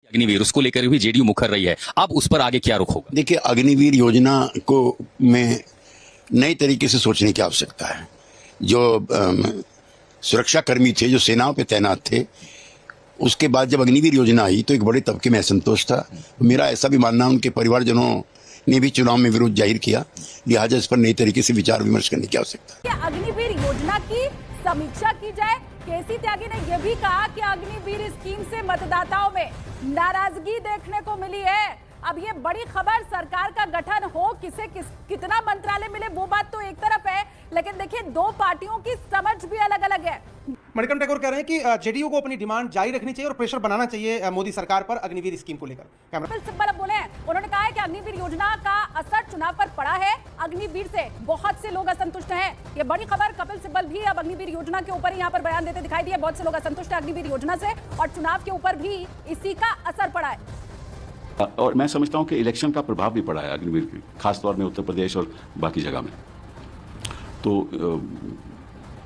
अग्निवीर उसको लेकर भी जेडीयू मुखर रही है, अब उस पर आगे क्या रुख होगा? देखिए, अग्निवीर योजना को में नए तरीके से सोचने की आवश्यकता है। जो सुरक्षा कर्मी थे, जो सेनाओं पे तैनात थे, उसके बाद जब अग्निवीर योजना आई तो एक बड़े तबके में असंतोष था। मेरा ऐसा भी मानना है उनके परिवारजनों ने भी चुनाव में विरोध जाहिर किया, लिहाजा इस पर नए तरीके से विचार विमर्श करने की आवश्यकता है। अग्निवीर योजना की समीक्षा की जाए। केसी त्यागी ने यह भी कहा कि अग्निवीर स्कीम से मतदाताओं में नाराजगी देखने को मिली है। अब ये बड़ी खबर, सरकार का गठन हो, कितना मंत्रालय मिले वो बात तो एक तरफ है, लेकिन देखिए दो पार्टियों की समझ भी अलग अलग है। मणिकर्ण ठाकुर कह रहे हैं कि जेडीयू को अपनी डिमांड जारी रखनी चाहिए और प्रेशर बनाना चाहिए मोदी सरकार पर अग्निवीर स्कीम को लेकर। कपिल सिब्बल बोले हैं, उन्होंने कहा है कि अग्निवीर योजना का असर चुनाव पर पड़ा है। अग्निवीर से बहुत से लोग असंतुष्ट हैं। ये बड़ी खबर, कपिल सिब्बल भी अब अग्निवीर योजना के ऊपर यहाँ पर बयान देते दिखाई दिए। बहुत से लोग असंतुष्ट हैं अग्निवीर योजना से और चुनाव के ऊपर भी इसी का असर पड़ा है। और मैं समझता हूं कि इलेक्शन का प्रभाव भी पड़ा है अग्निवीर की, खासतौर में उत्तर प्रदेश और बाकी जगह में। तो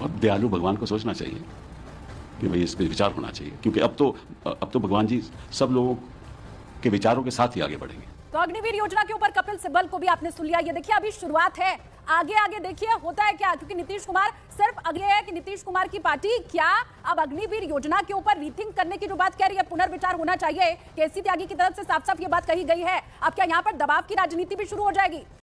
अब दयालु भगवान को सोचना चाहिए कि भाई इस पर विचार होना चाहिए, क्योंकि अब तो भगवान जी सब लोगों के विचारों के साथ ही आगे बढ़ेंगे। तो अग्निवीर योजना के ऊपर कपिल सिब्बल को भी आपने सुन लिया। ये देखिए अभी शुरुआत है, आगे आगे देखिए होता है क्या, क्योंकि नीतीश कुमार सिर्फ अगले है कि नीतीश कुमार की पार्टी क्या अब अग्निवीर योजना के ऊपर रीथिंक करने की जो बात कह रही है, पुनर्विचार होना चाहिए, केसी त्यागी की तरफ से साफ साफ ये बात कही गई है। अब क्या यहाँ पर दबाव की राजनीति भी शुरू हो जाएगी?